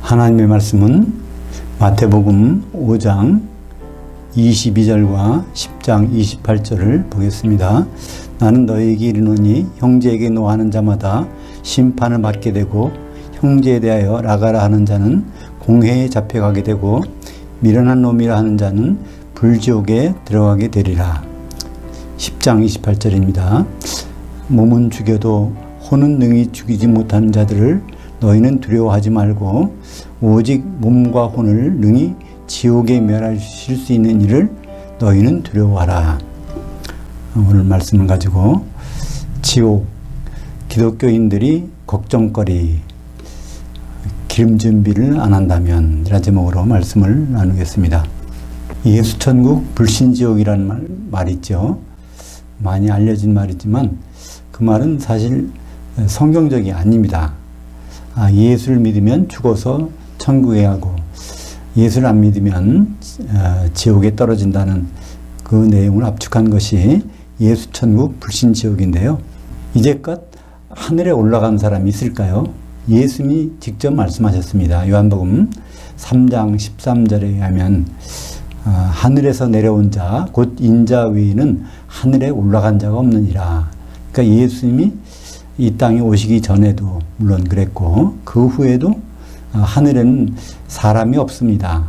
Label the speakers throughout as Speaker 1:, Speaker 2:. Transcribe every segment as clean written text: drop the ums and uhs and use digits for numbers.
Speaker 1: 하나님의 말씀은 마태복음 5장 22절과 10장 28절을 보겠습니다. 나는 너희에게 이르노니 형제에게 노하는 자마다 심판을 받게 되고 형제에 대하여 나가라 하는 자는 공회에 잡혀가게 되고 미련한 놈이라 하는 자는 불지옥에 들어가게 되리라. 10장 28절입니다. 몸은 죽여도 혼은 능히 죽이지 못하는 자들을 너희는 두려워하지 말고 오직 몸과 혼을 능히 지옥에 멸하실 수 있는 이를 너희는 두려워하라. 오늘 말씀을 가지고 지옥, 기독교인들이 걱정거리, 기름 준비를 안 한다면 이라는 제목으로 말씀을 나누겠습니다. 예수천국 불신지옥이라는 말 있죠. 많이 알려진 말이지만 그 말은 사실 성경적이 아닙니다. 예수를 믿으면 죽어서 천국에 가고 예수를 안 믿으면 지옥에 떨어진다는 그 내용을 압축한 것이 예수천국 불신지옥인데요. 이제껏 하늘에 올라간 사람이 있을까요? 예수님이 직접 말씀하셨습니다. 요한복음 3장 13절에 의하면 하늘에서 내려온 자 곧 인자 외에는 하늘에 올라간 자가 없느니라. 그러니까 예수님이 이 땅에 오시기 전에도 물론 그랬고 그 후에도 하늘에는 사람이 없습니다.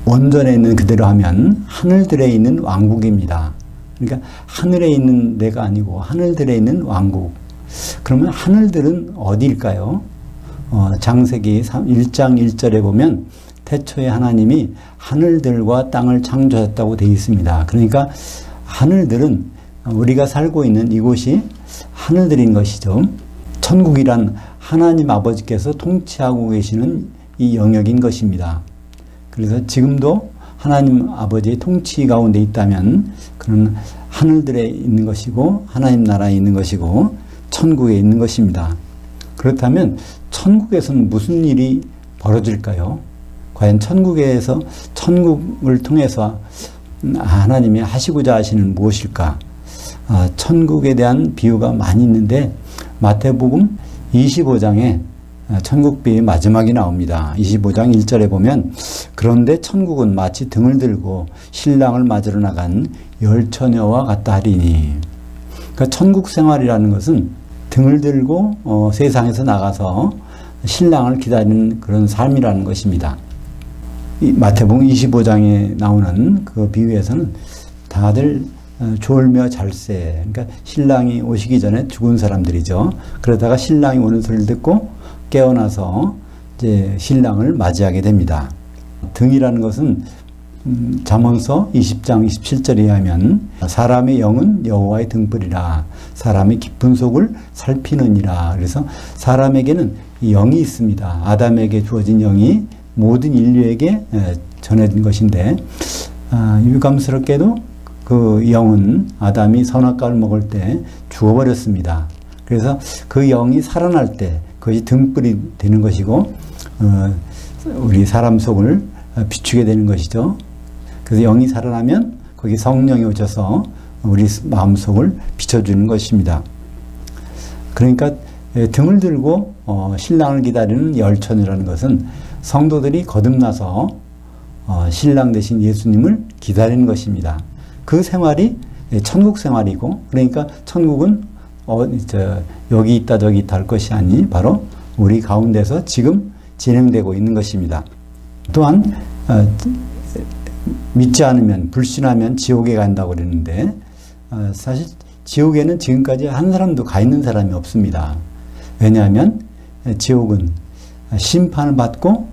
Speaker 1: 원전에 있는 그대로 하면 하늘들에 있는 왕국입니다. 그러니까 하늘에 있는 데가 아니고 하늘들에 있는 왕국. 그러면 하늘들은 어디일까요? 창세기 1장 1절에 보면 태초에 하나님이 하늘들과 땅을 창조하셨다고 되어 있습니다. 그러니까 하늘들은 우리가 살고 있는 이곳이 하늘들인 것이죠. 천국이란 하나님 아버지께서 통치하고 계시는 이 영역인 것입니다. 그래서 지금도 하나님 아버지의 통치 가운데 있다면 그런 하늘들에 있는 것이고 하나님 나라에 있는 것이고 천국에 있는 것입니다. 그렇다면 천국에서는 무슨 일이 벌어질까요? 과연 천국에서 천국을 통해서 하나님이 하시고자 하시는 무엇일까? 천국에 대한 비유가 많이 있는데 마태복음 25장에 천국비의 마지막이 나옵니다. 25장 1절에 보면 그런데 천국은 마치 등을 들고 신랑을 맞으러 나간 열 처녀와 같다 하리니. 그러니까 천국 생활이라는 것은 등을 들고 세상에서 나가서 신랑을 기다리는 그런 삶이라는 것입니다. 마태복음 25장에 나오는 그 비유에서는 다들 졸며 잘세, 그러니까 신랑이 오시기 전에 죽은 사람들이죠. 그러다가 신랑이 오는 소리를 듣고 깨어나서 이제 신랑을 맞이하게 됩니다. 등이라는 것은 잠언서 20장 27절에 의하면 사람의 영은 여호와의 등불이라 사람의 깊은 속을 살피느니라. 그래서 사람에게는 영이 있습니다. 아담에게 주어진 영이 모든 인류에게 전해진 것인데 유감스럽게도 그 영은 아담이 선악과를 먹을 때 죽어버렸습니다. 그래서 그 영이 살아날 때 그것이 등불이 되는 것이고 우리 사람 속을 비추게 되는 것이죠. 그래서 영이 살아나면 거기 성령이 오셔서 우리 마음속을 비춰주는 것입니다. 그러니까 등을 들고 신랑을 기다리는 열처녀라는 것은 성도들이 거듭나서 신랑 대신 예수님을 기다리는 것입니다. 그 생활이 천국 생활이고, 그러니까 천국은 여기 있다 저기 있다 할 것이 아니 바로 우리 가운데서 지금 진행되고 있는 것입니다. 또한 믿지 않으면 불신하면 지옥에 간다고 그러는데 사실 지옥에는 지금까지 한 사람도 가 있는 사람이 없습니다. 왜냐하면 지옥은 심판을 받고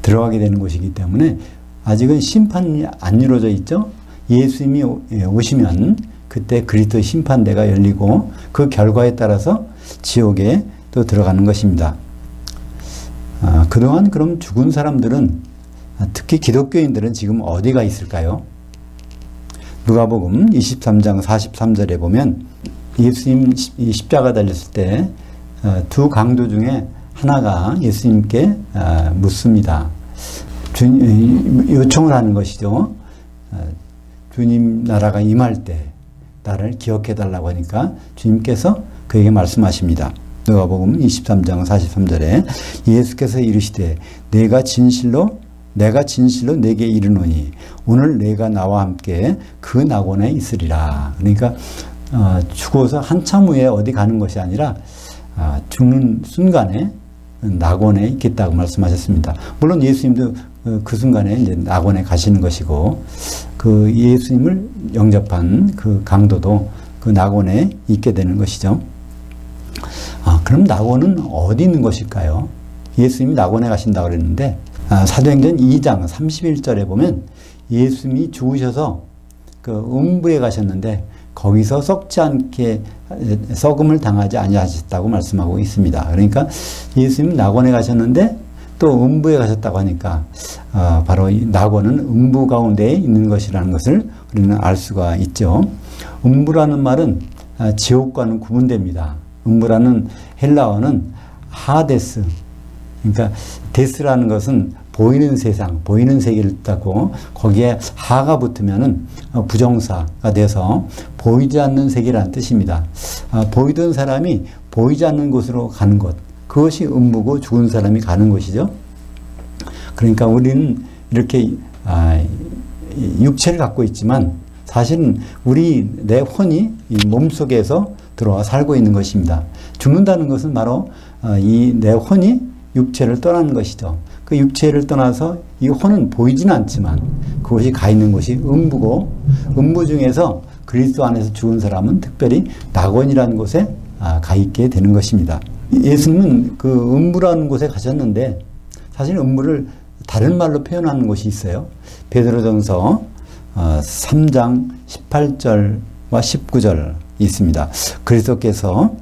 Speaker 1: 들어가게 되는 곳이기 때문에 아직은 심판이 안 이루어져 있죠. 예수님이 오시면 그때 그리스도의 심판대가 열리고 그 결과에 따라서 지옥에 또 들어가는 것입니다. 그동안 그럼 죽은 사람들은 특히 기독교인들은 지금 어디가 있을까요? 누가복음 23장 43절에 보면 예수님 십자가 달렸을 때 두 강도 중에 하나가 예수님께 묻습니다. 요청을 하는 것이죠. 주님 나라가 임할 때 나를 기억해 달라고 하니까 주님께서 그에게 말씀하십니다. 누가복음 23장 43절에 예수께서 이르시되 내가 진실로 내게 이르노니 오늘 내가 나와 함께 그 낙원에 있으리라. 그러니까 죽어서 한참 후에 어디 가는 것이 아니라 죽는 순간에 낙원에 있겠다고 말씀하셨습니다. 물론 예수님도 그 순간에 이제 낙원에 가시는 것이고, 그 예수님을 영접한 그 강도도 그 낙원에 있게 되는 것이죠. 그럼 낙원은 어디 있는 것일까요? 예수님이 낙원에 가신다고 그랬는데, 사도행전 2장 31절에 보면 예수님이 죽으셔서 그 음부에 가셨는데 거기서 썩지 않게 썩음을 당하지 아니하셨다고 말씀하고 있습니다. 그러니까 예수님 낙원에 가셨는데 또 음부에 가셨다고 하니까 바로 이 낙원은 음부 가운데에 있는 것이라는 것을 우리는 알 수가 있죠. 음부라는 말은 지옥과는 구분됩니다. 음부라는 헬라어는 하데스, 그러니까 데스라는 것은 보이는 세상, 보이는 세계를 뜻하고 거기에 하가 붙으면은 부정사가 돼서 보이지 않는 세계라는 뜻입니다. 보이던 사람이 보이지 않는 곳으로 가는 것, 그것이 음부고 죽은 사람이 가는 곳이죠. 그러니까 우리는 이렇게 육체를 갖고 있지만 사실은 내 혼이 이 몸속에서 들어와 살고 있는 것입니다. 죽는다는 것은 바로 이 내 혼이 육체를 떠나는 것이죠. 그 육체를 떠나서 이 혼은 보이지는 않지만 그것이 가 있는 곳이 음부고, 음부 중에서 그리스도 안에서 죽은 사람은 특별히 낙원이라는 곳에 가 있게 되는 것입니다. 예수님은 그 음부라는 곳에 가셨는데 사실 음부를 다른 말로 표현하는 곳이 있어요. 베드로전서 3장 18절과 19절 있습니다. 그리스도께서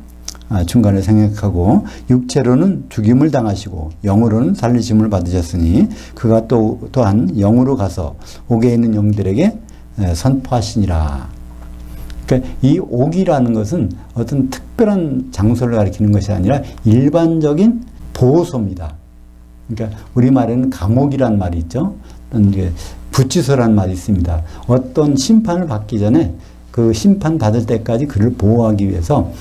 Speaker 1: 중간에 생각하고 육체로는 죽임을 당하시고 영으로는 살리심을 받으셨으니 그가 또한 영으로 가서 옥에 있는 영들에게 선포하시니라. 그러니까 이 옥이라는 것은 어떤 특별한 장소를 가리키는 것이 아니라 일반적인 보호소입니다. 그러니까 우리말에는 감옥이란 말이 있죠. 부치소란 말이 있습니다. 어떤 심판을 받기 전에 그 심판 받을 때까지 그를 보호하기 위해서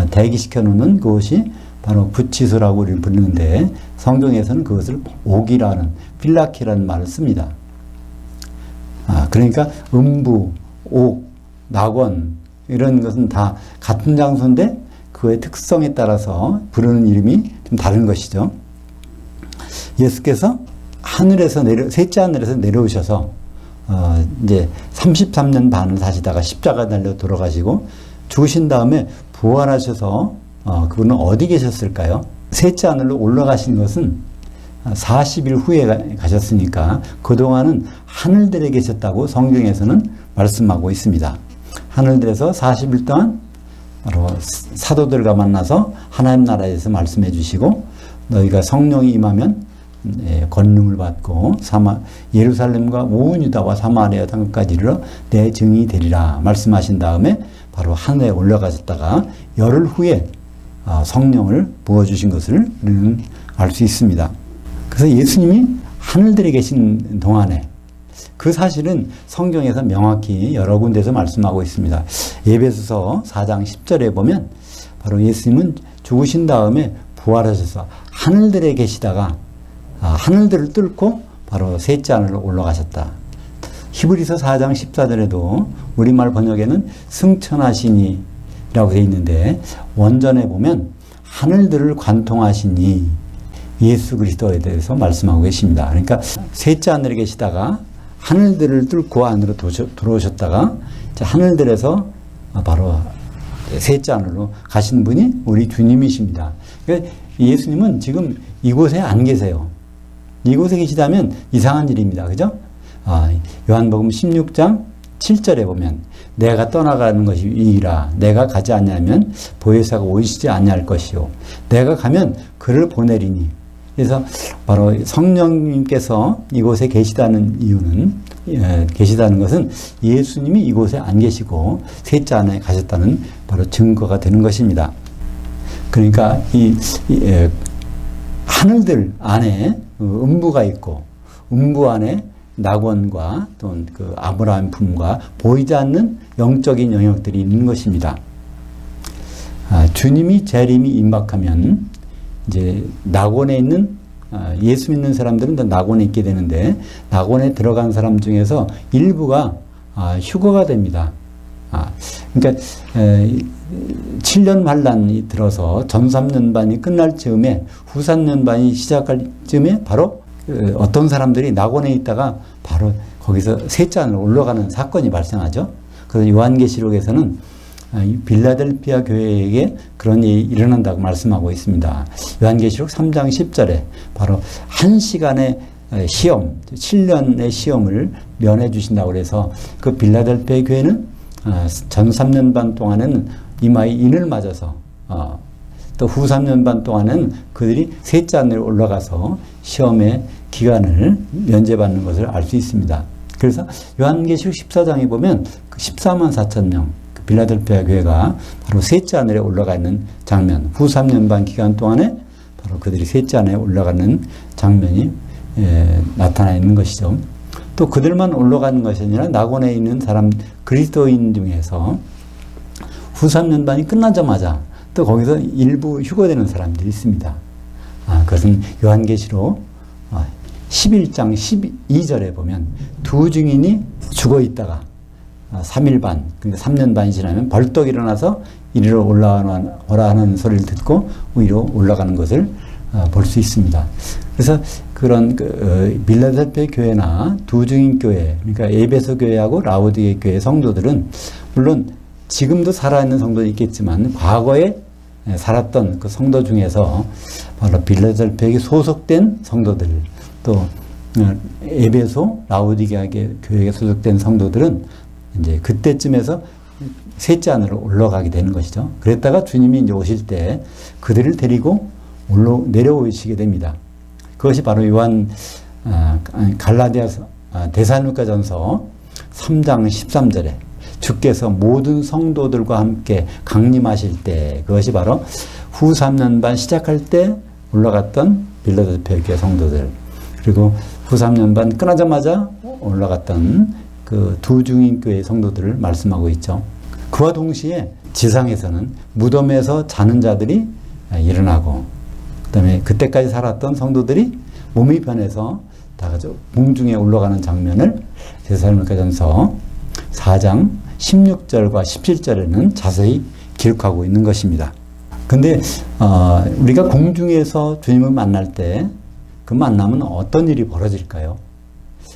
Speaker 1: 대기시켜 놓는 그것이 바로 부치소라고 우리를 부르는데, 성경에서는 그것을 옥이라는, 필라키라는 말을 씁니다. 그러니까 음부, 옥, 낙원 이런 것은 다 같은 장소인데 그의 특성에 따라서 부르는 이름이 좀 다른 것이죠. 예수께서 셋째 하늘에서 내려오셔서 이제 33년 반을 사시다가 십자가 달려 돌아가시고 죽으신 다음에 부활하셔서 그분은 어디 계셨을까요? 셋째 하늘로 올라가신 것은 40일 후에 가셨으니까 그동안은 하늘들에 계셨다고 성경에서는 말씀하고 있습니다. 하늘들에서 40일 동안 바로 사도들과 만나서 하나님 나라에서 말씀해 주시고, 너희가 성령이 임하면 권능을 받고 예루살렘과 온 유다와 사마리아 땅까지 이르러 내 증인이 되리라 말씀하신 다음에 바로 하늘에 올라가셨다가 열흘 후에 성령을 부어주신 것을 우리는 알 수 있습니다. 그래서 예수님이 하늘들에 계신 동안에 그 사실은 성경에서 명확히 여러 군데서 말씀하고 있습니다. 에베소서 4장 10절에 보면 바로 예수님은 죽으신 다음에 부활하셔서 하늘들에 계시다가 하늘들을 뚫고 바로 셋째 하늘로 올라가셨다. 히브리서 4장 14절에도 우리말 번역에는 승천하시니 라고 되어 있는데 원전에 보면 하늘들을 관통하시니 예수 그리스도에 대해서 말씀하고 계십니다. 그러니까 셋째 하늘에 계시다가 하늘들을 뚫고 안으로 들어오셨다가 하늘들에서 바로 셋째 하늘로 가신 분이 우리 주님이십니다. 그러니까 예수님은 지금 이곳에 안 계세요. 이곳에 계시다면 이상한 일입니다. 그죠? 요한복음 16장 7절에 보면 내가 떠나가는 것이 이라 내가 가지 아니하면 보혜사가 오시지 아니할 것이요 내가 가면 그를 보내리니. 그래서 바로 성령님께서 이곳에 계시다는 이유는 계시다는 것은 예수님이 이곳에 안 계시고 셋째 하늘에 가셨다는 바로 증거가 되는 것입니다. 그러니까 하늘들 안에 음부가 있고 음부 안에 낙원과 또 그 아브라함 품과 보이지 않는 영적인 영역들이 있는 것입니다. 주님이 재림이 임박하면 이제 낙원에 있는 예수 믿는 사람들은 다 낙원에 있게 되는데 낙원에 들어간 사람 중에서 일부가 휴거가 됩니다. 그러니까 7년 환란이 들어서 전 3년반이 끝날 즈음에 후 3년반이 시작할 즈음에 바로 어떤 사람들이 낙원에 있다가 바로 거기서 셋째 하늘로 올라가는 사건이 발생하죠. 그래서 요한계시록에서는 빌라델피아 교회에게 그런 일이 일어난다고 말씀하고 있습니다. 요한계시록 3장 10절에 바로 1시간의 시험, 7년의 시험을 면해 주신다고 그래서 그 빌라델피아 교회는 전 3년 반 동안에는 이마에 인을 맞아서 또 후 3년 반 동안은 그들이 셋째 하늘에 올라가서 시험의 기간을 면제받는 것을 알 수 있습니다. 그래서 요한계시록 14장에 보면 그 14만 4천 명 빌라델피아 교회가 바로 셋째 하늘에 올라가 있는 장면, 후 3년 반 기간 동안에 바로 그들이 셋째 하늘에 올라가는 장면이 나타나 있는 것이죠. 또 그들만 올라가는 것이 아니라 낙원에 있는 사람 그리스도인 중에서 후 3년 반이 끝나자마자 또 거기서 일부 휴거되는 사람들이 있습니다. 그것은 요한계시록 11장 12절에 보면 두 증인이 죽어 있다가 3일 반, 그러니까 3년 반이 지나면 벌떡 일어나서 이리로 올라오라 하는 소리를 듣고 위로 올라가는 것을 볼 수 있습니다. 그래서 그런 빌라델피아 교회나 두 증인 교회, 그러니까 에베소 교회하고 라오디게 교회 성도들은 물론 지금도 살아있는 성도도 있겠지만 과거에 살았던 그 성도 중에서 바로 빌라델피아에 소속된 성도들, 또 에베소 라오디게 교회에 소속된 성도들은 이제 그때쯤에서 셋째 하늘로 올라가게 되는 것이죠. 그랬다가 주님이 이제 오실 때 그들을 데리고 내려오시게 됩니다. 그것이 바로 데살로니가전서 3장 13절에 주께서 모든 성도들과 함께 강림하실 때, 그것이 바로 후 3년 반 시작할 때 올라갔던 빌라델피아 교회 성도들, 그리고 후 3년 반 끝나자마자 올라갔던 그 두 증인 교회 성도들을 말씀하고 있죠. 그와 동시에 지상에서는 무덤에서 자는 자들이 일어나고, 그 다음에 그때까지 살았던 성도들이 몸이 변해서 다 같이 공중에 올라가는 장면을 데살로니가전서 4장 16절과 17절에는 자세히 기록하고 있는 것입니다. 근데 우리가 공중에서 주님을 만날 때 그 만나면 어떤 일이 벌어질까요?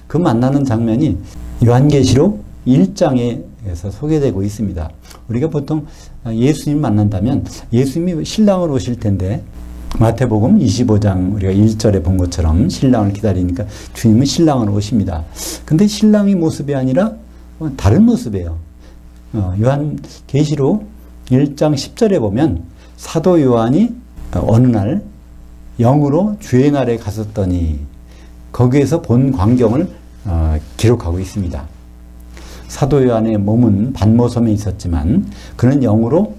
Speaker 1: 그 만나는 장면이 요한계시록 1장에서 소개되고 있습니다. 우리가 보통 예수님 만난다면 예수님이 신랑으로 오실 텐데, 마태복음 25장 우리가 1절에 본 것처럼 신랑을 기다리니까 주님은 신랑으로 오십니다. 근데 신랑의 모습이 아니라 다른 모습이에요. 요한계시록 1장 10절에 보면 사도 요한이 어느 날 영으로 주의 날에 갔었더니 거기에서 본 광경을 기록하고 있습니다. 사도 요한의 몸은 반모섬에 있었지만 그는 영으로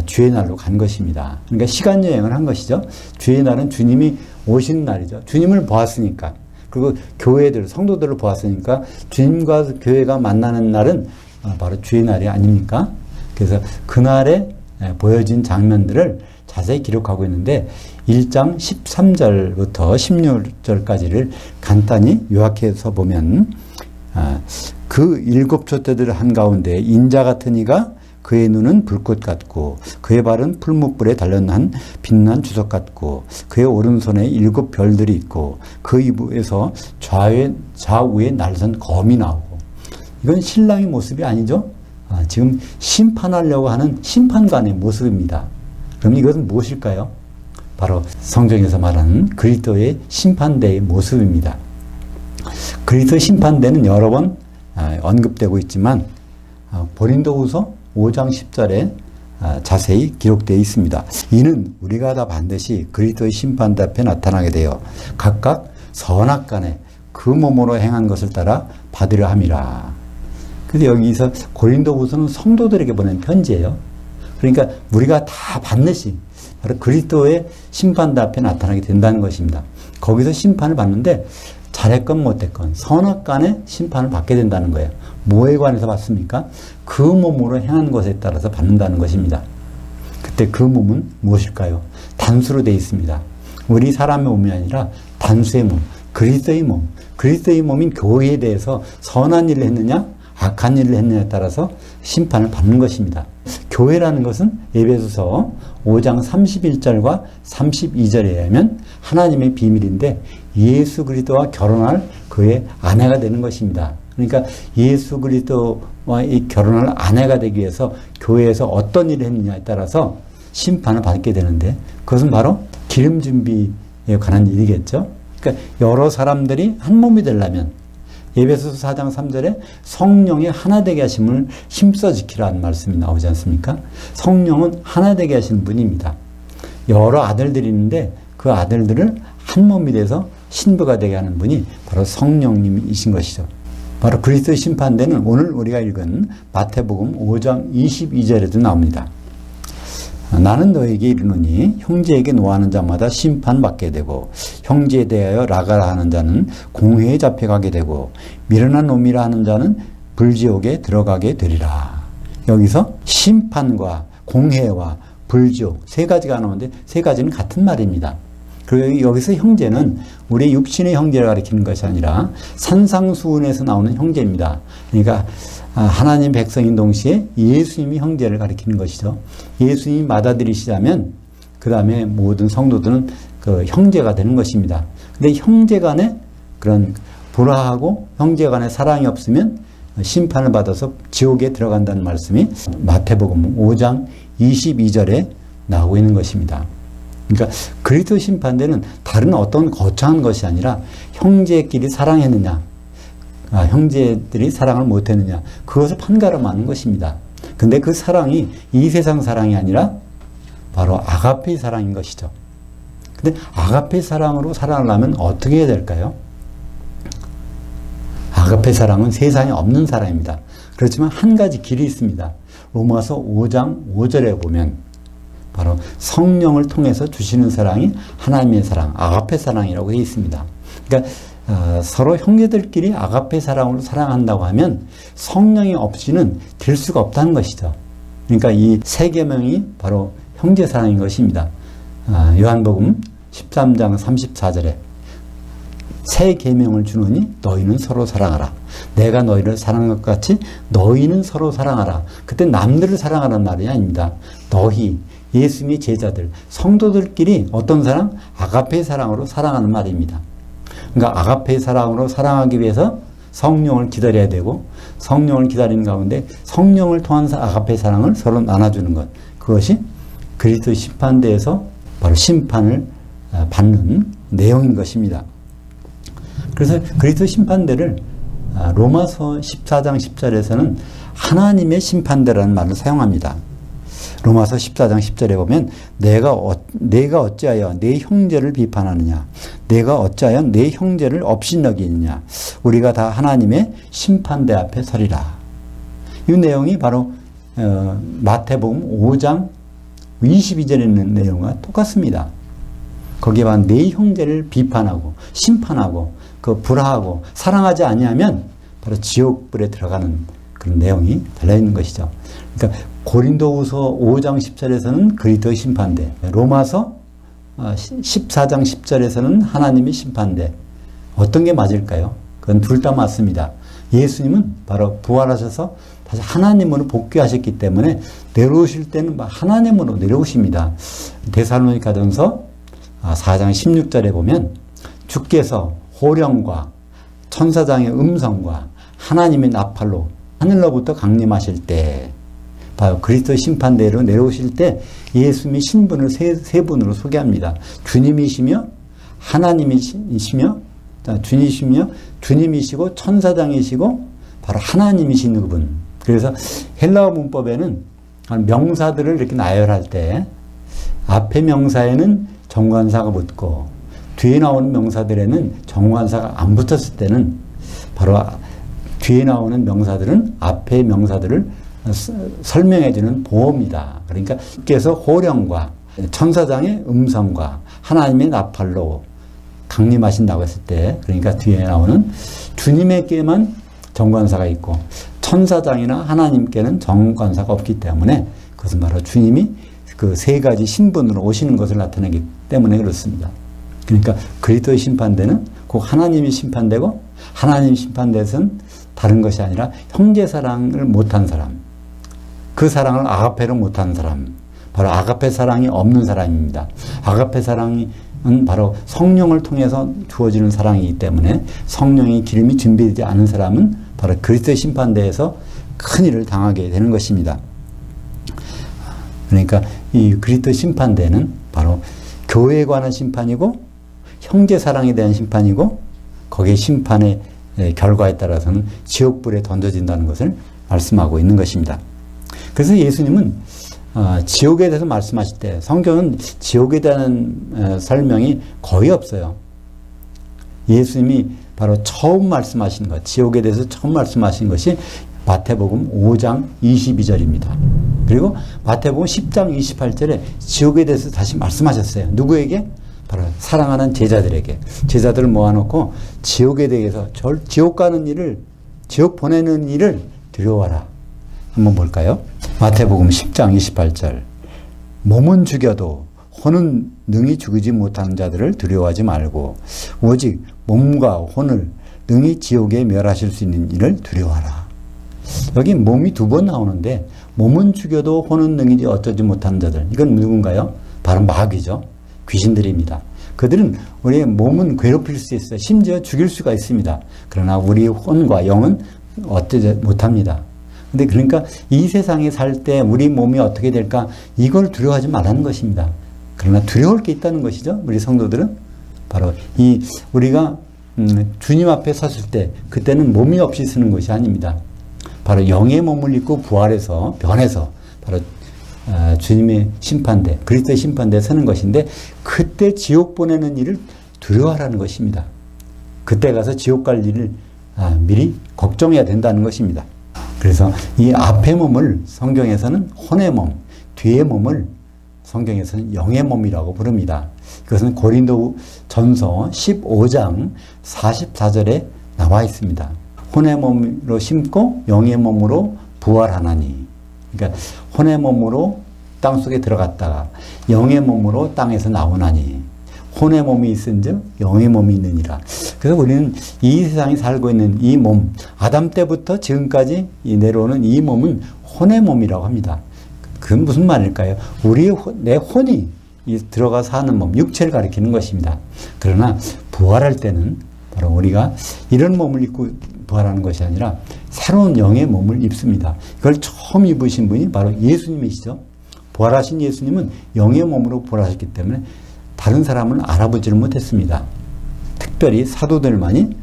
Speaker 1: 주의 날로 간 것입니다. 그러니까 시간 여행을 한 것이죠. 주의 날은 주님이 오신 날이죠. 주님을 보았으니까, 그리고 교회들, 성도들을 보았으니까 주님과 교회가 만나는 날은 바로 주의 날이 아닙니까? 그래서 그날에 보여진 장면들을 자세히 기록하고 있는데 1장 13절부터 16절까지를 간단히 요약해서 보면 그 일곱 촛대들 한가운데 인자 같은 이가 그의 눈은 불꽃 같고 그의 발은 풀무불에 달려난 빛난 주석 같고 그의 오른손에 일곱 별들이 있고 그 입에서 좌우에 날선 검이 나오고. 이건 신랑의 모습이 아니죠. 지금 심판하려고 하는 심판관의 모습입니다. 그럼 이것은 무엇일까요? 바로 성경에서 말하는 그리스도의 심판대의 모습입니다. 그리스도 심판대는 여러 번 언급되고 있지만 고린도후서 5장 10절에 자세히 기록되어 있습니다. 이는 우리가 다 반드시 그리스도의 심판대 앞에 나타나게 되어 각각 선악간에 그 몸으로 행한 것을 따라 받으려 함이라. 그래서 여기서 고린도후서는 성도들에게 보낸 편지예요. 그러니까 우리가 다 반드시 바로 그리스도의 심판대 앞에 나타나게 된다는 것입니다. 거기서 심판을 받는데 잘했건 못했건 선악간에 심판을 받게 된다는 거예요. 뭐에 관해서 받습니까? 그 몸으로 행한 것에 따라서 받는다는 것입니다. 그때 그 몸은 무엇일까요? 단수로 되어 있습니다. 우리 사람의 몸이 아니라 단수의 몸, 그리스도의 몸. 그리스도의 몸인 교회에 대해서 선한 일을 했느냐 악한 일을 했느냐에 따라서 심판을 받는 것입니다. 교회라는 것은 에베소서 5장 31절과 32절에 의하면 하나님의 비밀인데 예수 그리스도와 결혼할 그의 아내가 되는 것입니다. 그러니까 예수 그리스도와 이 결혼할 아내가 되기 위해서 교회에서 어떤 일을 했느냐에 따라서 심판을 받게 되는데 그것은 바로 기름 준비에 관한 일이겠죠. 그러니까 여러 사람들이 한 몸이 되려면 에베소서 4장 3절에 성령의 하나 되게 하심을 힘써 지키라는 말씀이 나오지 않습니까? 성령은 하나 되게 하시는 분입니다. 여러 아들들이 있는데 그 아들들을 한 몸이 돼서 신부가 되게 하는 분이 바로 성령님이신 것이죠. 바로 그리스도의 심판대는 오늘 우리가 읽은 마태복음 5장 22절에도 나옵니다. 나는 너에게 이르노니 형제에게 노하는 자마다 심판받게 되고 형제에 대하여 라가라 하는 자는 공회에 잡혀가게 되고 미련한 놈이라 하는 자는 불지옥에 들어가게 되리라. 여기서 심판과 공회와 불지옥 세 가지가 나오는데 세 가지는 같은 말입니다. 그리고 여기서 형제는 우리 육신의 형제를 가리키는 것이 아니라 산상수훈에서 나오는 형제입니다. 그러니까 하나님 백성인 동시에 예수님이 형제를 가리키는 것이죠. 예수님이 받아들이시자면 그 다음에 모든 성도들은 그 형제가 되는 것입니다. 근데 형제 간에 그런 불화하고 형제 간에 사랑이 없으면 심판을 받아서 지옥에 들어간다는 말씀이 마태복음 5장 22절에 나오고 있는 것입니다. 그러니까 그리스도 심판대는 다른 어떤 거창한 것이 아니라 형제끼리 사랑했느냐 형제들이 사랑을 못했느냐 그것을 판가름하는 것입니다. 근데 그 사랑이 이 세상 사랑이 아니라 바로 아가페 사랑인 것이죠. 근데 아가페 사랑으로 사랑을 하면 어떻게 해야 될까요? 아가페 사랑은 세상에 없는 사랑입니다. 그렇지만 한 가지 길이 있습니다. 로마서 5장 5절에 보면 바로 성령을 통해서 주시는 사랑이 하나님의 사랑, 아가페 사랑이라고 되어 있습니다. 그러니까 서로 형제들끼리 아가페 사랑으로 사랑한다고 하면 성령이 없이는 될 수가 없다는 것이죠. 그러니까 이 세 계명이 바로 형제 사랑인 것입니다. 요한복음 13장 34절에 새 계명을 주노니 너희는 서로 사랑하라. 내가 너희를 사랑한 것 같이 너희는 서로 사랑하라. 그때 남들을 사랑하라는 말이 아닙니다. 너희 예수님의 제자들, 성도들끼리 어떤 사랑? 아가페 사랑으로 사랑하는 말입니다. 그러니까 아가페 사랑으로 사랑하기 위해서 성령을 기다려야 되고 성령을 기다리는 가운데 성령을 통한 아가페 사랑을 서로 나눠주는 것. 그것이 그리스도 심판대에서 바로 심판을 받는 내용인 것입니다. 그래서 그리스도 심판대를 로마서 14장 10절에서는 하나님의 심판대라는 말을 사용합니다. 로마서 14장 10절에 보면 내가 어찌하여 내 형제를 비판하느냐 내가 어찌하여 내 형제를 업신여기느냐 우리가 다 하나님의 심판대 앞에 서리라. 이 내용이 바로 마태복음 5장 22절에 있는 내용과 똑같습니다. 거기에 봐 내 형제를 비판하고 심판하고 그 불화하고 사랑하지 아니하면 바로 지옥불에 들어가는 그런 내용이 달려있는 것이죠. 그러니까 고린도후서 5장 10절에서는 그리스도의 심판대, 로마서 14장 10절에서는 하나님의 심판대. 어떤 게 맞을까요? 그건 둘 다 맞습니다. 예수님은 바로 부활하셔서 다시 하나님으로 복귀하셨기 때문에 내려오실 때는 하나님으로 내려오십니다. 데살로니가전서 4장 16절에 보면 주께서 호령과 천사장의 음성과 하나님의 나팔로 하늘로부터 강림하실 때 바로 그리스도 심판대로 내려오실 때 예수님의 신분을 세 분으로 소개합니다. 주님이시며 하나님이시며 주님이시고 천사장이시고 바로 하나님이신 그분. 그래서 헬라어 문법에는 명사들을 이렇게 나열할 때 앞에 명사에는 정관사가 붙고 뒤에 나오는 명사들에는 정관사가 안 붙었을 때는 바로 뒤에 나오는 명사들은 앞에 명사들을 설명해 주는 보호입니다. 그러니까 주께서 호령과 천사장의 음성과 하나님의 나팔로 강림하신다고 했을 때 그러니까 뒤에 나오는 주님에게만 정관사가 있고 천사장이나 하나님께는 정관사가 없기 때문에 그것은 바로 주님이 그 세 가지 신분으로 오시는 것을 나타내기 때문에 그렇습니다. 그러니까 그리스도의 심판대는 꼭 하나님이 심판되고 하나님 심판대에서는 다른 것이 아니라 형제 사랑을 못한 사람, 그 사랑을 아가페로 못한 사람, 바로 아가페 사랑이 없는 사람입니다. 아가페 사랑은 바로 성령을 통해서 주어지는 사랑이기 때문에 성령의 기름이 준비되지 않은 사람은 바로 그리스도의 심판대에서 큰일을 당하게 되는 것입니다. 그러니까 이 그리스도 심판대는 바로 교회에 관한 심판이고 형제 사랑에 대한 심판이고 거기에 심판의 결과에 따라서는 지옥불에 던져진다는 것을 말씀하고 있는 것입니다. 그래서 예수님은 지옥에 대해서 말씀하실 때 성경은 지옥에 대한 설명이 거의 없어요. 예수님이 바로 처음 말씀하신 것, 지옥에 대해서 처음 말씀하신 것이 마태복음 5장 22절입니다. 그리고 마태복음 10장 28절에 지옥에 대해서 다시 말씀하셨어요. 누구에게? 바로 사랑하는 제자들에게. 제자들을 모아놓고 지옥에 대해서 지옥 가는 일을, 지옥 보내는 일을 두려워하라. 한번 볼까요? 마태복음 10장 28절. 몸은 죽여도 혼은 능히 죽이지 못하는 자들을 두려워하지 말고 오직 몸과 혼을 능히 지옥에 멸하실 수 있는 일을 두려워하라. 여기 몸이 두 번 나오는데 몸은 죽여도 혼은 능히 어쩌지 못하는 자들. 이건 누군가요? 바로 마귀죠. 귀신들입니다. 그들은 우리의 몸은 괴롭힐 수 있어요. 심지어 죽일 수가 있습니다. 그러나 우리의 혼과 영은 어쩌지 못합니다. 근데 그러니까 이 세상에 살 때 우리 몸이 어떻게 될까? 이걸 두려워하지 말라는 것입니다. 그러나 두려울 게 있다는 것이죠. 우리 성도들은 바로 우리가 주님 앞에 섰을 때 그때는 몸이 없이 서는 것이 아닙니다. 바로 영의 몸을 입고 부활해서 변해서 바로 주님의 심판대, 그리스도의 심판대에 서는 것인데 그때 지옥 보내는 일을 두려워하라는 것입니다. 그때 가서 지옥 갈 일을 미리 걱정해야 된다는 것입니다. 그래서 이 앞의 몸을 성경에서는 혼의 몸, 뒤의 몸을 성경에서는 영의 몸이라고 부릅니다. 그것은 고린도전서 15장 44절에 나와 있습니다. 혼의 몸으로 심고 영의 몸으로 부활하나니. 그러니까 혼의 몸으로 땅속에 들어갔다가 영의 몸으로 땅에서 나오나니. 혼의 몸이 있은즉 영의 몸이 있느니라. 그래서 우리는 이 세상에 살고 있는 이 몸, 아담 때부터 지금까지 내려오는 이 몸은 혼의 몸이라고 합니다. 그건 무슨 말일까요? 내 혼이 들어가서 사는 몸, 육체를 가리키는 것입니다. 그러나 부활할 때는 바로 우리가 이런 몸을 입고 부활하는 것이 아니라 새로운 영의 몸을 입습니다. 이걸 처음 입으신 분이 바로 예수님이시죠. 부활하신 예수님은 영의 몸으로 부활하셨기 때문에 다른 사람은 알아보지를 못했습니다. 특별히 사도들만이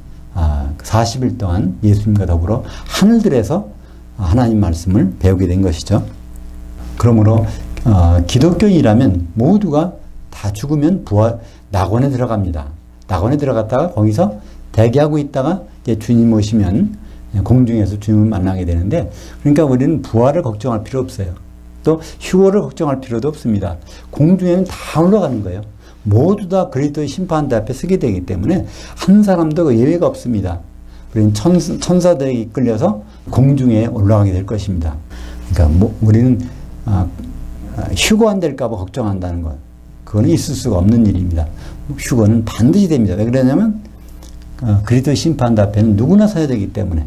Speaker 1: 40일 동안 예수님과 더불어 하늘들에서 하나님 말씀을 배우게 된 것이죠. 그러므로 기독교인이라면 모두가 다 죽으면 낙원에 들어갑니다. 낙원에 들어갔다가 거기서 대기하고 있다가 이제 주님 오시면 공중에서 주님을 만나게 되는데, 그러니까 우리는 부활을 걱정할 필요 없어요. 또 휴거를 걱정할 필요도 없습니다. 공중에는 다 올라가는 거예요. 모두 다 그리스도의 심판대 앞에 서게 되기 때문에 한 사람도 예외가 없습니다. 우리는 천사들에게 이끌려서 공중에 올라가게 될 것입니다. 그러니까 우리는 휴거 안 될까 봐 걱정한다는 것, 그거는 있을 수가 없는 일입니다. 휴거는 반드시 됩니다. 왜 그러냐면 그리스도의 심판대 앞에는 누구나 서야 되기 때문에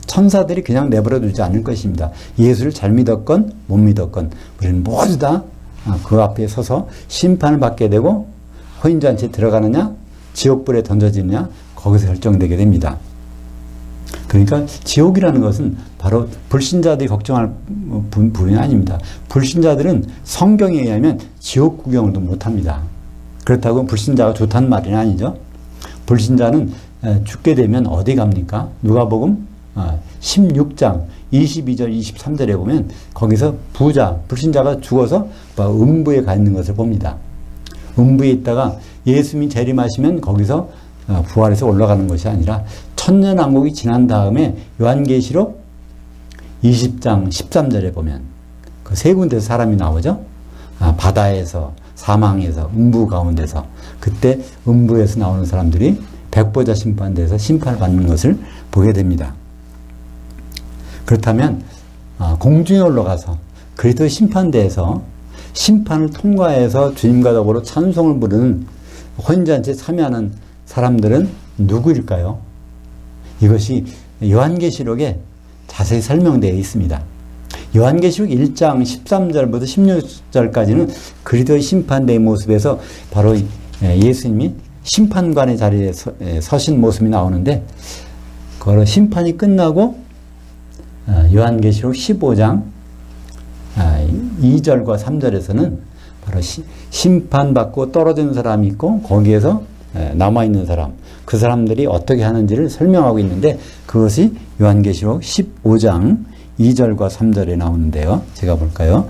Speaker 1: 천사들이 그냥 내버려 두지 않을 것입니다. 예수를 잘 믿었건 못 믿었건 우리는 모두 다 그 앞에 서서 심판을 받게 되고 호인잔치에 들어가느냐 지옥불에 던져지느냐 거기서 결정되게 됩니다. 그러니까 지옥이라는 것은 바로 불신자들이 걱정할 부분이 아닙니다. 불신자들은 성경에 의하면 지옥 구경을도 못합니다. 그렇다고 불신자가 좋다는 말은 아니죠. 불신자는 죽게 되면 어디 갑니까? 누가복음 16장 22절 23절에 보면 거기서 불신자가 죽어서 음부에 가 있는 것을 봅니다. 음부에 있다가 예수님이 재림하시면 거기서 부활해서 올라가는 것이 아니라 천년왕국이 지난 다음에 요한계시록 20장 13절에 보면 그 세 군데서 사람이 나오죠. 바다에서, 사망에서, 음부 가운데서, 그때 음부에서 나오는 사람들이 백보자 심판대에서 심판을 받는 것을 보게 됩니다. 그렇다면 공중에 올라가서 그리스도의 심판대에서 심판을 통과해서 주님과 더불어 찬송을 부르는 혼인잔치에 참여하는 사람들은 누구일까요? 이것이 요한계시록에 자세히 설명되어 있습니다. 요한계시록 1장 13절부터 16절까지는 그리스도의 심판대의 모습에서 바로 예수님이 심판관의 자리에 서신 모습이 나오는데, 그 심판이 끝나고 요한계시록 15장 2절과 3절에서는 바로 심판받고 떨어진 사람이 있고 거기에서 남아있는 사람, 그 사람들이 어떻게 하는지를 설명하고 있는데, 그것이 요한계시록 15장 2절과 3절에 나오는데요. 제가 볼까요?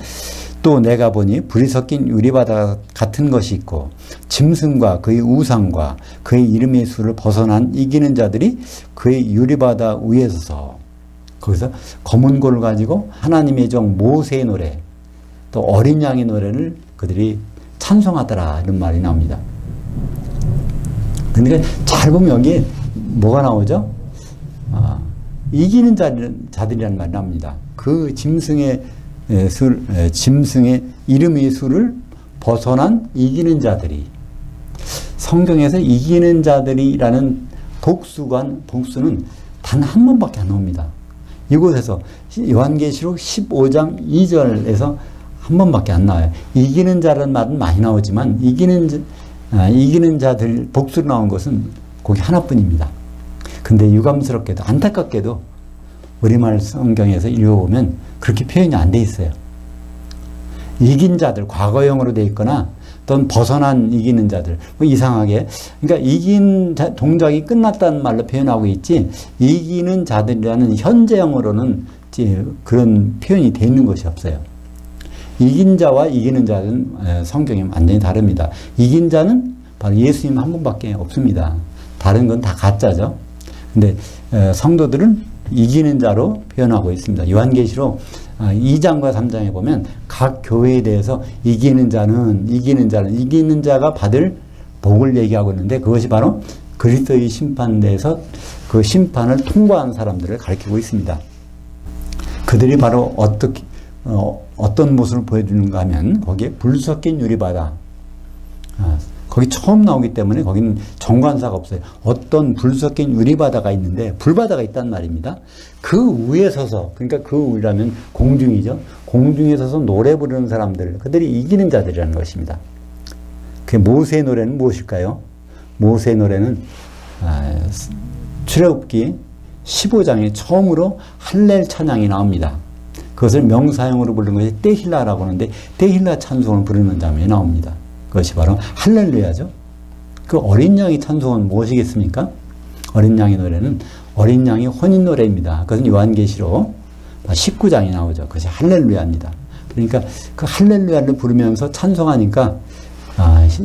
Speaker 1: 또 내가 보니 불이 섞인 유리바다 같은 것이 있고 짐승과 그의 우상과 그의 이름의 수를 벗어난 이기는 자들이 그의 유리바다 위에 서서, 거기서 검은 골을 가지고 하나님의 종 모세의 노래, 또 어린 양의 노래를 그들이 찬송하더라, 이런 말이 나옵니다. 그러니까 잘 보면 여기에 뭐가 나오죠? 이기는 자들이라는 말이 나옵니다. 그 짐승의 이름의 수를 벗어난 이기는 자들이, 성경에서 이기는 자들이라는 복수는 단 한 번밖에 안 나옵니다. 이곳에서 요한계시록 15장 2절에서 한 번밖에 안 나와요. 이기는 자라는 말은 많이 나오지만 이기는 자들 복수로 나온 것은 거기 하나뿐입니다. 근데 유감스럽게도 안타깝게도 우리말 성경에서 읽어보면 그렇게 표현이 안 돼 있어요. 이긴 자들, 과거형으로 돼 있거나 또는 벗어난 이기는 자들, 뭐 이상하게, 그러니까 이긴 동작이 끝났다는 말로 표현하고 있지, 이기는 자들이라는 현재형으로는 그런 표현이 돼 있는 것이 없어요. 이긴 자와 이기는 자는 성경이 완전히 다릅니다. 이긴 자는 바로 예수님 한 분밖에 없습니다. 다른 건 다 가짜죠. 근데 성도들은 이기는 자로 표현하고 있습니다. 요한계시록 2장과 3장에 보면 각 교회에 대해서 이기는 자가 받을 복을 얘기하고 있는데, 그것이 바로 그리스도의 심판대에서 그 심판을 통과한 사람들을 가리키고 있습니다. 그들이 바로 어떤 모습을 보여주는가 하면, 거기에 불 섞인 유리바다, 거기 처음 나오기 때문에 거기는 정관사가 없어요. 어떤 불 섞인 유리바다가 있는데, 불바다가 있단 말입니다. 그 위에 서서, 그러니까 그 위라면 공중이죠. 공중에 서서 노래 부르는 사람들, 그들이 이기는 자들이라는 것입니다. 그 모세의 노래는 무엇일까요? 모세의 노래는 출애굽기 15장에 처음으로 할렐 찬양이 나옵니다. 그것을 명사형으로 부르는 것이 때힐라라고 하는데, 때힐라 찬송을 부르는 장면이 나옵니다. 그것이 바로 할렐루야죠. 그 어린 양의 찬송은 무엇이겠습니까? 어린 양의 노래는 어린 양의 혼인 노래입니다. 그것은 요한계시록 19장에 나오죠. 그것이 할렐루야입니다. 그러니까 그 할렐루야를 부르면서 찬송하니까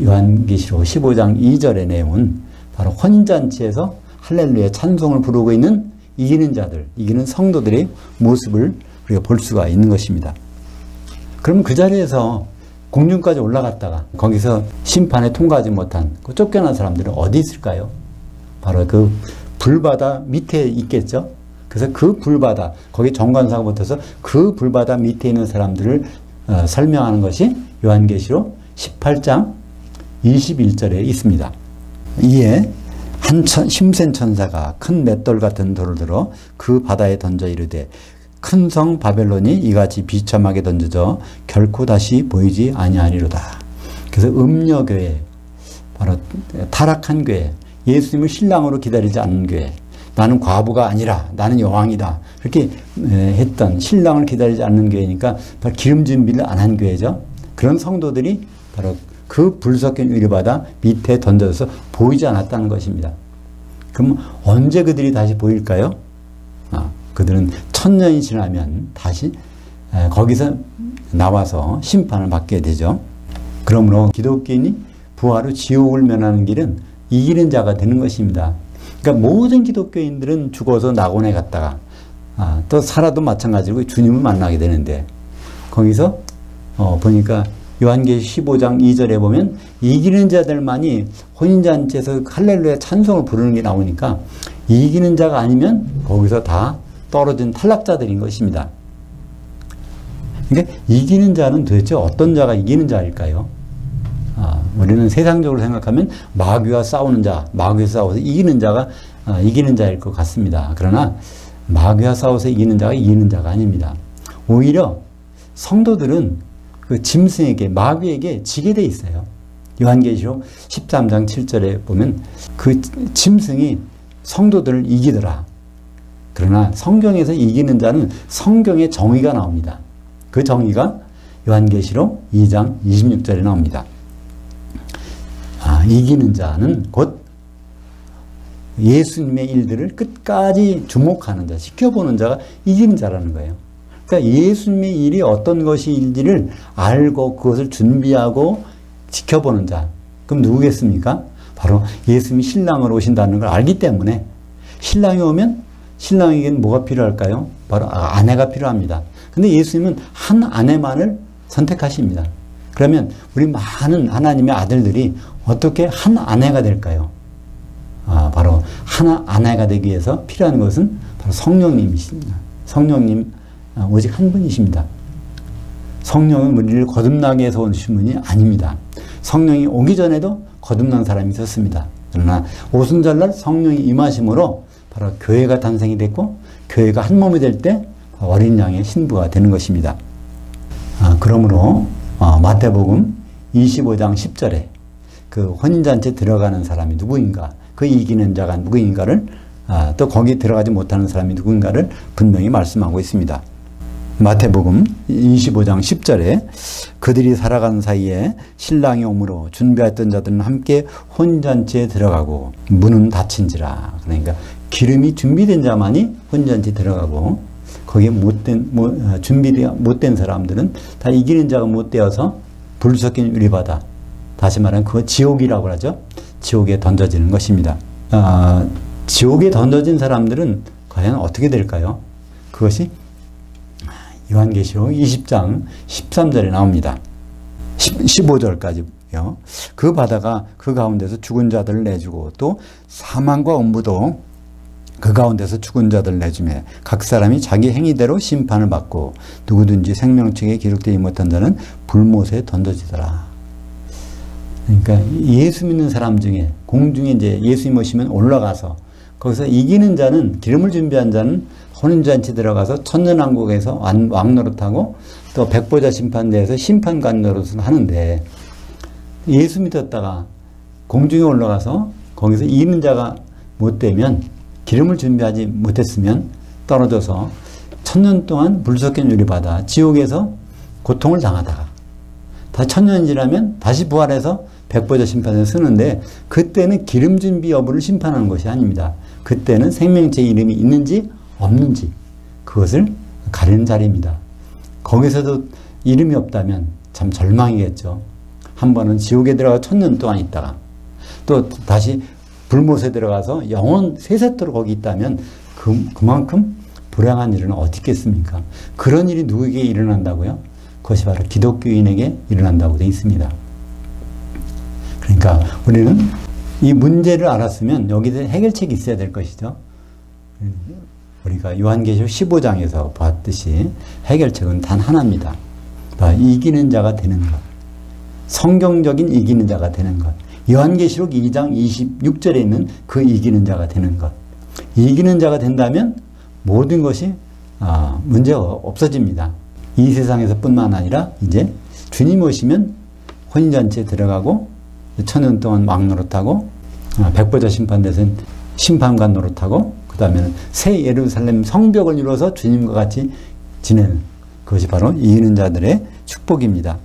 Speaker 1: 요한계시록 15장 2절의 내용은 바로 혼인잔치에서 할렐루야 찬송을 부르고 있는 이기는 자들, 이기는 성도들의 모습을 우리가 볼 수가 있는 것입니다. 그럼 그 자리에서 공중까지 올라갔다가 거기서 심판에 통과하지 못한 그 쫓겨난 사람들은 어디 있을까요? 바로 그 불바다 밑에 있겠죠. 그래서 그 불바다, 거기 정관사가 붙어서 그 불바다 밑에 있는 사람들을 설명하는 것이 요한계시록 18장 21절에 있습니다. 이에 한 힘센 천사가 큰 맷돌 같은 돌을 들어 그 바다에 던져 이르되, 큰 성 바벨론이 이같이 비참하게 던져져 결코 다시 보이지 아니하리로다. 그래서 음녀교회, 바로 타락한 교회, 예수님을 신랑으로 기다리지 않는 교회, 나는 과부가 아니라 나는 여왕이다, 그렇게 했던, 신랑을 기다리지 않는 교회니까 바로 기름 준비를 안 한 교회죠. 그런 성도들이 바로 그 불 섞인 유리바다 밑에 던져져서 보이지 않았다는 것입니다. 그럼 언제 그들이 다시 보일까요? 그들은 1000년이 지나면 다시 거기서 나와서 심판을 받게 되죠. 그러므로 기독교인이 부활 후 지옥을 면하는 길은 이기는 자가 되는 것입니다. 그러니까 모든 기독교인들은 죽어서 낙원에 갔다가 또 살아도 마찬가지로 주님을 만나게 되는데, 거기서 보니까 요한계시록 15장 2절에 보면 이기는 자들만이 혼인잔치에서 할렐루야 찬송을 부르는 게 나오니까, 이기는 자가 아니면 거기서 다 떨어진 탈락자들인 것입니다. 그러니까 이기는 자는 도대체 어떤 자가 이기는 자일까요? 우리는 세상적으로 생각하면 마귀와 싸우는 자, 마귀와 싸워서 이기는 자가 이기는 자일 것 같습니다. 그러나 마귀와 싸워서 이기는 자가 이기는 자가 아닙니다. 오히려 성도들은 그 짐승에게, 마귀에게 지게 돼 있어요. 요한계시록 13장 7절에 보면 그 짐승이 성도들을 이기더라. 그러나 성경에서 이기는 자는 성경의 정의가 나옵니다. 그 정의가 요한계시록 2장 26절에 나옵니다. 이기는 자는 곧 예수님의 일들을 끝까지 주목하는 자, 지켜보는 자가 이기는 자라는 거예요. 그러니까 예수님의 일이 어떤 것인지를 알고 그것을 준비하고 지켜보는 자. 그럼 누구겠습니까? 바로 예수님이 신랑으로 오신다는 걸 알기 때문에 신랑이 오면 신랑에게는 뭐가 필요할까요? 바로 아내가 필요합니다. 근데 예수님은 한 아내만을 선택하십니다. 그러면 우리 많은 하나님의 아들들이 어떻게 한 아내가 될까요? 바로 한 아내가 되기 위해서 필요한 것은 바로 성령님이십니다. 성령님 오직 한 분이십니다. 성령은 우리를 거듭나게 해서 오신 분이 아닙니다. 성령이 오기 전에도 거듭난 사람이 있었습니다. 그러나 오순절날 성령이 임하심으로 바로 교회가 탄생이 됐고 교회가 한 몸이 될 때 어린 양의 신부가 되는 것입니다. 그러므로 마태복음 25장 10절에 그 혼인잔치에 들어가는 사람이 누구인가, 그 이기는 자가 누구인가를 또 거기 들어가지 못하는 사람이 누구인가를 분명히 말씀하고 있습니다. 마태복음 25장 10절에 그들이 살아가는 사이에 신랑이 오므로 준비했던 자들은 함께 혼인잔치에 들어가고 문은 닫힌지라. 그러니까 기름이 준비된 자만이 혼인잔치에 들어가고 거기에 못된 사람들은 다 이기는 자가 못 되어서 불 섞인 유리바다, 다시 말하면 그거 지옥이라고 하죠. 지옥에 던져지는 것입니다. 지옥에 던져진 사람들은 과연 어떻게 될까요? 그것이 요한계시록 20장 13절에 나옵니다. 15절까지요. 그 바다가 그 가운데서 죽은 자들을 내주고 또 사망과 음부도 그 가운데서 죽은 자들을 내주며 각 사람이 자기 행위대로 심판을 받고 누구든지 생명책에 기록되지 못한 자는 불못에 던져지더라. 그러니까 예수 믿는 사람 중에 공중에 이제 예수님 오시면 올라가서 거기서 이기는 자는, 기름을 준비한 자는 혼인잔치 들어가서 천년왕국에서 왕노릇하고 또 백보자 심판대에서 심판관 노릇을 하는데, 예수 믿었다가 공중에 올라가서 거기서 이기는 자가 못 되면, 기름을 준비하지 못했으면 떨어져서 천년 동안 불섞인 유리바다 지옥에서 고통을 당하다가 다 천년이 지나면 다시 부활해서 백보자 심판을 쓰는데, 그때는 기름 준비 여부를 심판하는 것이 아닙니다. 그때는 생명체 이름이 있는지 없는지 그것을 가리는 자리입니다. 거기서도 이름이 없다면 참 절망이겠죠. 한 번은 지옥에 들어가 천년 동안 있다가 또 다시 불못에 들어가서 영원 세세토록 거기 있다면 그만큼 불행한 일은 어디 있겠습니까? 그런 일이 누구에게 일어난다고요? 그것이 바로 기독교인에게 일어난다고 되어 있습니다. 그러니까 우리는 이 문제를 알았으면 여기에 해결책이 있어야 될 것이죠. 우리가 요한계시록 15장에서 봤듯이 해결책은 단 하나입니다. 이기는 자가 되는 것. 성경적인 이기는 자가 되는 것. 요한계시록 2장 26절에 있는 그 이기는 자가 되는 것. 이기는 자가 된다면 모든 것이 문제가 없어집니다. 이 세상에서 뿐만 아니라 이제 주님 오시면 혼인잔치에 들어가고 천년 동안 왕노릇하고 백보자 심판대에서는 심판관 노릇하고 그 다음에는 새 예루살렘 성벽을 이루어서 주님과 같이 지내는 그것이 바로 이기는 자들의 축복입니다.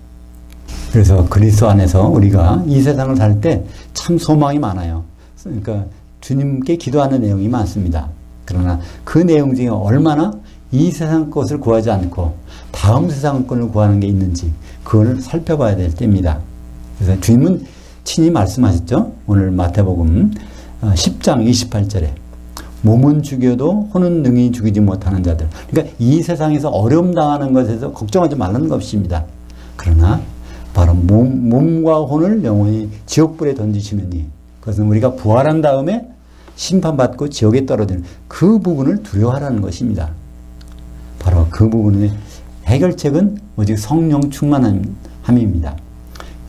Speaker 1: 그래서 그리스도 안에서 우리가 이 세상을 살 때 참 소망이 많아요. 그러니까 주님께 기도하는 내용이 많습니다. 그러나 그 내용 중에 얼마나 이 세상 것을 구하지 않고 다음 세상 것을 구하는 게 있는지 그걸 살펴봐야 될 때입니다. 그래서 주님은 친히 말씀하셨죠. 오늘 마태복음 10장 28절에 몸은 죽여도 혼은 능히 죽이지 못하는 자들. 그러니까 이 세상에서 어려움 당하는 것에서 걱정하지 말라는 것입니다. 그러나 바로 몸과 혼을 영원히 지옥불에 던지시면이, 그것은 우리가 부활한 다음에 심판받고 지옥에 떨어지는 그 부분을 두려워하라는 것입니다. 바로 그 부분의 해결책은 오직 성령 충만함입니다.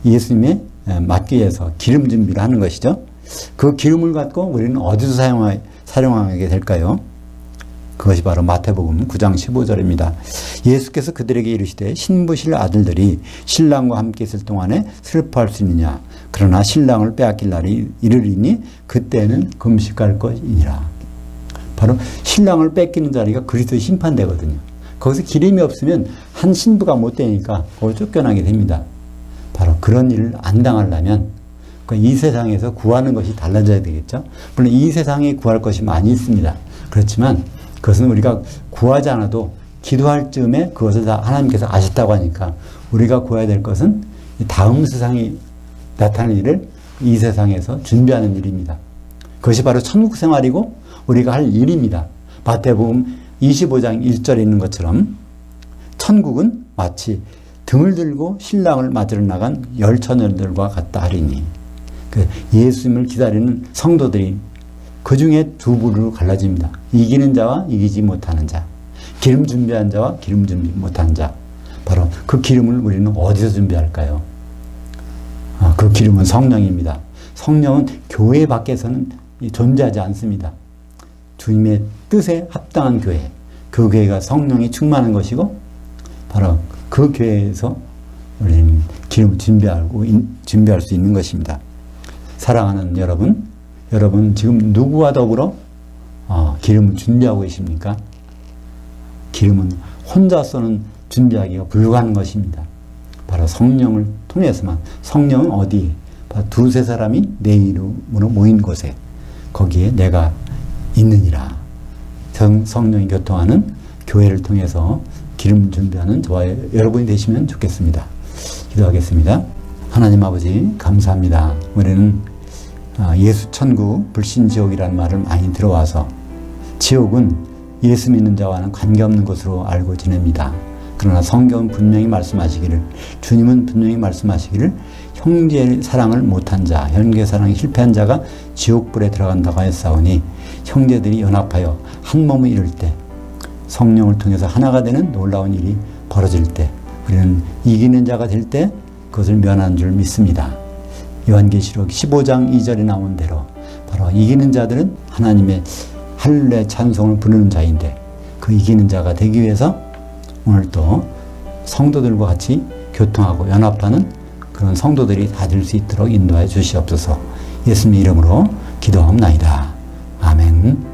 Speaker 1: 예수님의 맞기 위해서 기름 준비를 하는 것이죠. 그 기름을 갖고 우리는 어디서 사용하게 될까요? 그것이 바로 마태복음 9장 15절입니다. 예수께서 그들에게 이르시되 신부실 아들들이 신랑과 함께 있을 동안에 슬퍼할 수 있느냐. 그러나 신랑을 빼앗길 날이 이르리니 그때는 금식할 것이니라. 바로 신랑을 뺏기는 자리가 그리스도의 심판대거든요. 거기서 기름이 없으면 한 신부가 못 되니까 그걸 쫓겨나게 됩니다. 바로 그런 일을 안 당하려면 이 세상에서 구하는 것이 달라져야 되겠죠. 물론 이 세상에 구할 것이 많이 있습니다. 그렇지만 그것은 우리가 구하지 않아도 기도할 즈음에 그것을 다 하나님께서 아셨다고 하니까 우리가 구해야 될 것은 다음 세상이 나타날 일을 이 세상에서 준비하는 일입니다. 그것이 바로 천국 생활이고 우리가 할 일입니다. 마태복음 25장 1절에 있는 것처럼 천국은 마치 등을 들고 신랑을 맞으러 나간 열처녀들과 같다 하리니, 예수님을 기다리는 성도들이 그 중에 두 부류로 갈라집니다. 이기는 자와 이기지 못하는 자, 기름 준비한 자와 기름 준비 못한 자. 바로 그 기름을 우리는 어디서 준비할까요? 그 기름은 성령입니다. 성령은 교회 밖에서는 존재하지 않습니다. 주님의 뜻에 합당한 교회, 그 교회가 성령이 충만한 것이고 바로 그 교회에서 우리는 기름을 준비할 수 있는 것입니다. 사랑하는 여러분, 여러분 지금 누구와 더불어 기름을 준비하고 계십니까? 기름은 혼자서는 준비하기가 불가능한 것입니다. 바로 성령을 통해서만. 성령은 어디에? 바로 두세 사람이 내 이름으로 모인 곳에, 거기에 내가 있느니라. 성령이 교통하는 교회를 통해서 기름 준비하는 저와 여러분이 되시면 좋겠습니다. 기도하겠습니다. 하나님 아버지 감사합니다. 우리는 예수 천국 불신지옥이라는 말을 많이 들어와서 지옥은 예수 믿는 자와는 관계없는 것으로 알고 지냅니다. 그러나 성경은 분명히 말씀하시기를, 주님은 분명히 말씀하시기를 형제 사랑을 못한 자, 형제 사랑이 실패한 자가 지옥불에 들어간다고 하였사오니 형제들이 연합하여 한 몸을 이룰 때, 성령을 통해서 하나가 되는 놀라운 일이 벌어질 때 우리는 이기는 자가 될 때 그것을 면한 줄 믿습니다. 요한계시록 15장 2절에 나온 대로 바로 이기는 자들은 하나님의 할례 찬송을 부르는 자인데, 그 이기는 자가 되기 위해서 오늘 또 성도들과 같이 교통하고 연합하는 그런 성도들이 다 될 수 있도록 인도하여 주시옵소서. 예수님 이름으로 기도하옵나이다. 아멘.